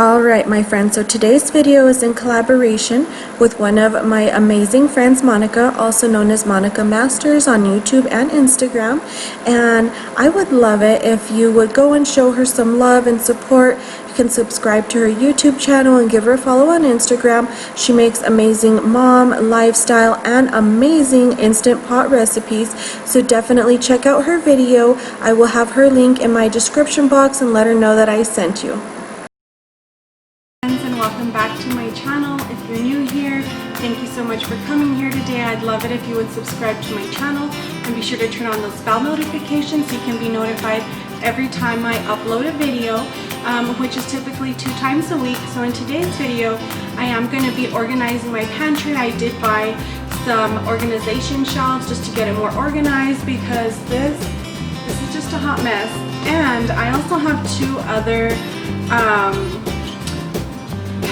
Alright my friends, so today's video is in collaboration with one of my amazing friends, Monica, also known as Monica Masters on YouTube and Instagram, and I would love it if you would go and show her some love and support. You can subscribe to her YouTube channel and give her a follow on Instagram. She makes amazing mom, lifestyle, and amazing instant pot recipes, so definitely check out her video. I will have her link in my description box and let her know that I sent you. And welcome back to my channel. If you're new here, thank you so much for coming here today. I'd love it if you would subscribe to my channel and be sure to turn on those bell notifications so you can be notified every time I upload a video, which is typically 2 times a week. So in today's video, I am going to be organizing my pantry. I did buy some organization shelves just to get it more organized because this is just a hot mess. And I also have 2 other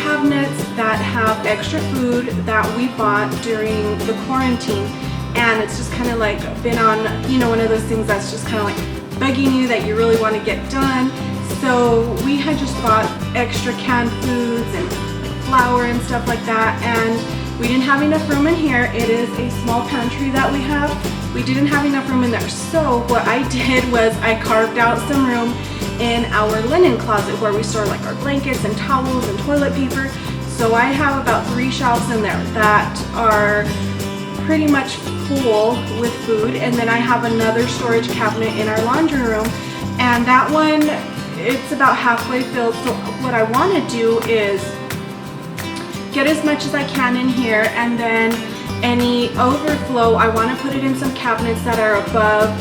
cabinets that have extra food that we bought during the quarantine, and it's just kind of like been on, you know, one of those things that's just kind of like bugging you that you really want to get done. So we had just bought extra canned foods and like flour and stuff like that, and we didn't have enough room in here. It is a small pantry that we have. We didn't have enough room in there, so what I did was I carved out some room in our linen closet where we store like our blankets and towels and toilet paper. So I have about 3 shelves in there that are pretty much full with food, and then I have another storage cabinet in our laundry room, and that one, it's about halfway filled. So what I want to do is get as much as I can in here, and then any overflow I want to put it in some cabinets that are above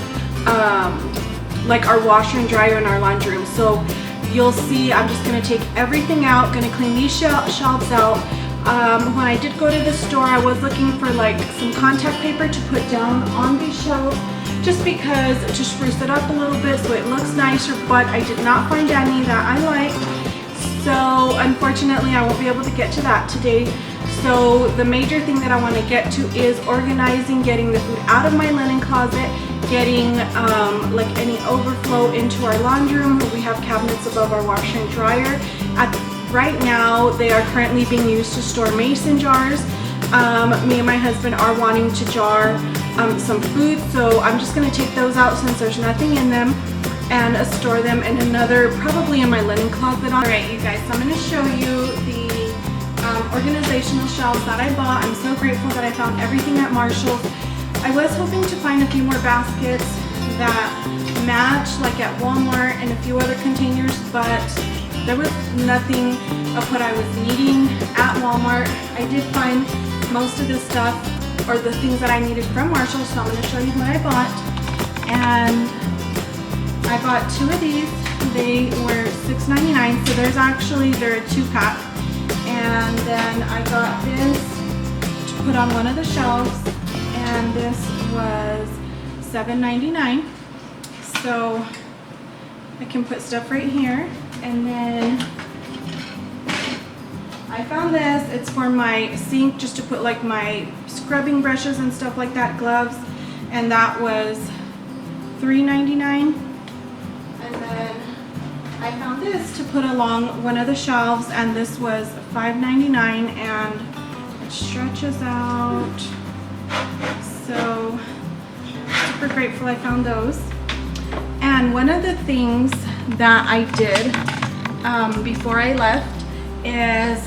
like our washer and dryer in our laundry room. So you'll see I'm just going to take everything out, going to clean these shelves out. When I did go to the store, I was looking for like some contact paper to put down on these shelves just because to spruce it up a little bit so it looks nicer, but I did not find any that I liked. So unfortunately I won't be able to get to that today. So the major thing that I want to get to is organizing, getting the food out of my linen closet, getting like any overflow into our laundry room. We have cabinets above our washer and dryer. Right now they are currently being used to store mason jars. Me and my husband are wanting to jar some food, so I'm just going to take those out since there's nothing in them and store them in another, probably in my linen closet. Alright you guys, so I'm going to show you the organizational shelves that I bought. I'm so grateful that I found everything at Marshall's. I was hoping to find a few more baskets that match like at Walmart and a few other containers, but there was nothing of what I was needing at Walmart. I did find most of the stuff or the things that I needed from Marshall, so I'm going to show you what I bought. And I bought 2 of these. They were $6.99, so they're a 2-pack. And then I got this to put on one of the shelves, and this was $7.99. So I can put stuff right here. And then I found this. It's for my sink, just to put like my scrubbing brushes and stuff like that, gloves, and that was $3.99. And then I found this to put along one of the shelves, and this was $5.99, and it stretches out. So super grateful I found those. And one of the things that I did before I left is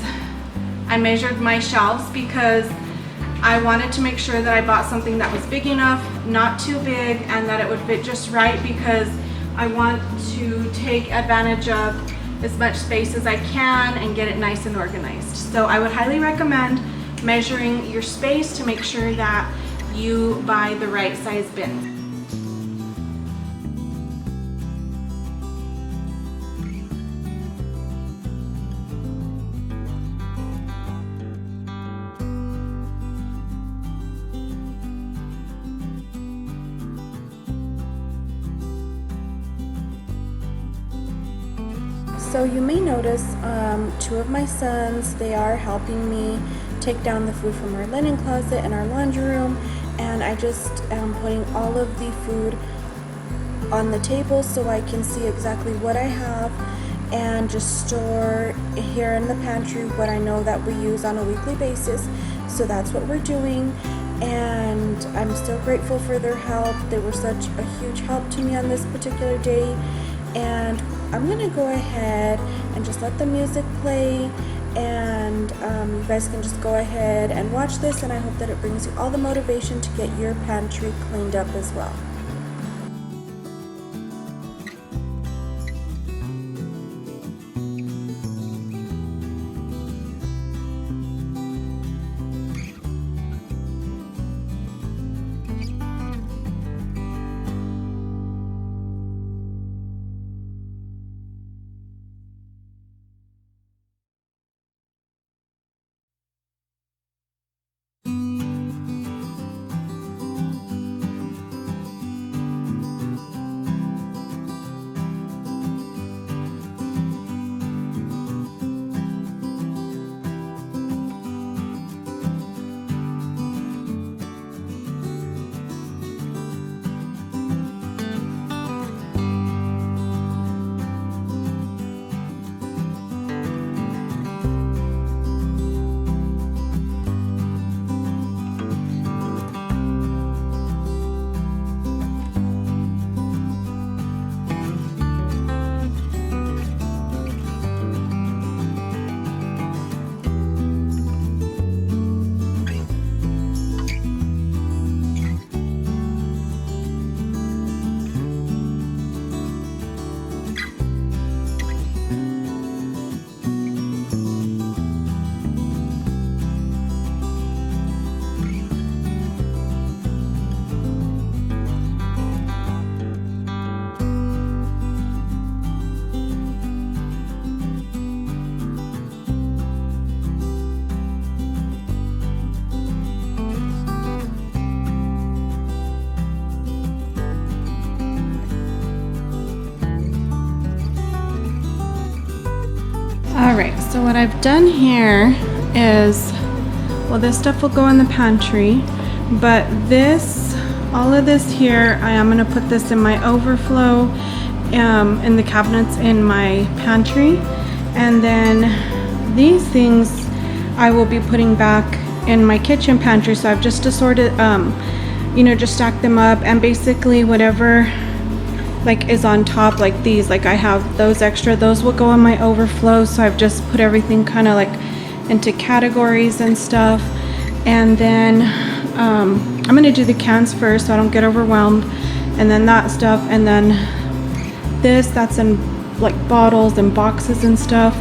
I measured my shelves because I wanted to make sure that I bought something that was big enough, not too big, and that it would fit just right, because I want to take advantage of as much space as I can and get it nice and organized. So I would highly recommend measuring your space to make sure that you buy the right size bin. So you may notice 2 of my sons, they are helping me take down the food from our linen closet and our laundry room, and I just am putting all of the food on the table so I can see exactly what I have and just store here in the pantry what I know that we use on a weekly basis. So that's what we're doing, and I'm still grateful for their help. They were such a huge help to me on this particular day. And I'm gonna go ahead and just let the music play, and you guys can just go ahead and watch this, and I hope that it brings you all the motivation to get your pantry cleaned up as well. Alright, so what I've done here is, well, this stuff will go in the pantry, but this, all of this here, I am going to put this in my overflow in the cabinets in my pantry, and then these things I will be putting back in my kitchen pantry. So I've just assorted, you know, just stacked them up, and basically whatever like is on top, like these, like I have those extra, those will go in my overflow. So I've just put everything kind of like into categories and stuff, and then I'm gonna do the cans first so I don't get overwhelmed, and then that stuff, and then this that's in like bottles and boxes and stuff,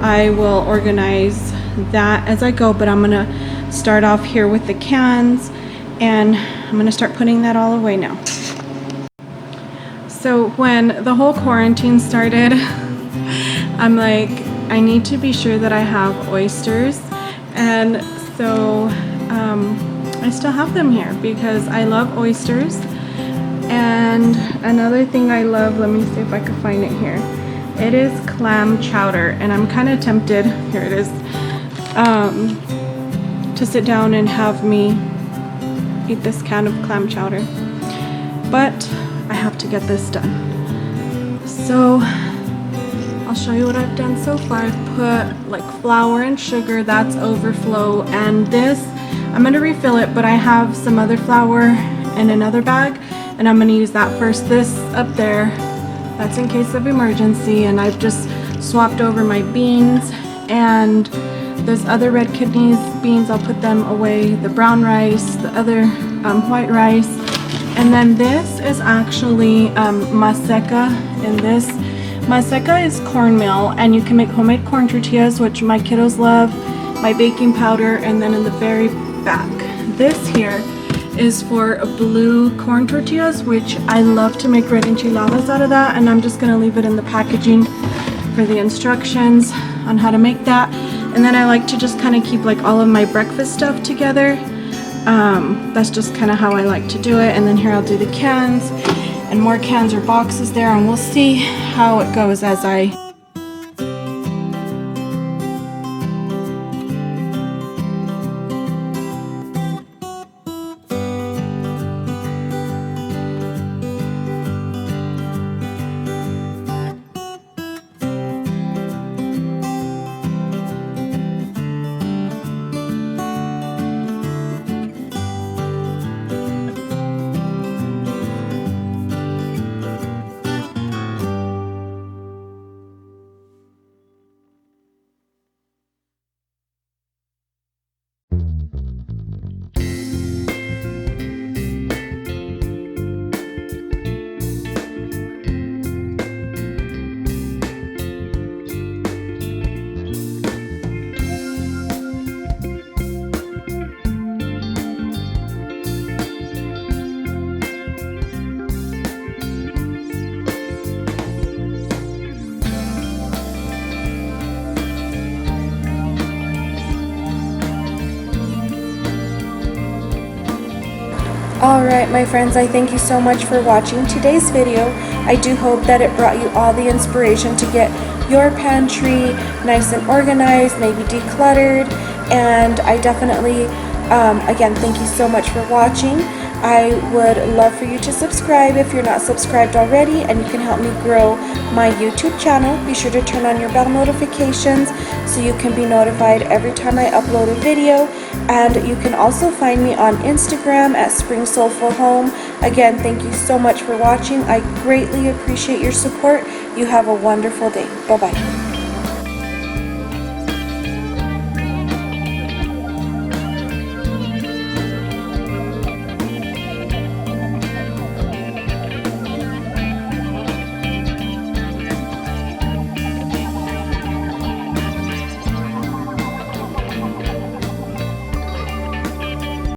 I will organize that as I go. But I'm gonna start off here with the cans, and I'm gonna start putting that all away now. So when the whole quarantine started, I'm like, I need to be sure that I have oysters, and so I still have them here because I love oysters. And another thing I love, let me see if I can find it here, it is clam chowder, and I'm kind of tempted, here it is, to sit down and have me eat this can of clam chowder, but I have to get this done. So I'll show you what I've done so far. I've put like flour and sugar, that's overflow, and this I'm going to refill it, but I have some other flour in another bag, and I'm going to use that first. This up there, that's in case of emergency, and I've just swapped over my beans, and those other red kidneys beans, I'll put them away, the brown rice, the other white rice. And then this is actually maseca, and this maseca is cornmeal, and you can make homemade corn tortillas, which my kiddos love, my baking powder, and then in the very back, this here is for blue corn tortillas, which I love to make red enchiladas out of that, and I'm just going to leave it in the packaging for the instructions on how to make that. And then I like to just kind of keep like all of my breakfast stuff together. That's just kind of how I like to do it. And then here I'll do the cans and more cans or boxes there, and we'll see how it goes as I Alright my friends, I thank you so much for watching today's video. I do hope that it brought you all the inspiration to get your pantry nice and organized, maybe decluttered, and I definitely, again, thank you so much for watching. I would love for you to subscribe if you're not subscribed already, and you can help me grow my YouTube channel. Be sure to turn on your bell notifications so you can be notified every time I upload a video. And you can also find me on Instagram at Spring Soulful Home. Again, thank you so much for watching. I greatly appreciate your support. You have a wonderful day. Bye-bye.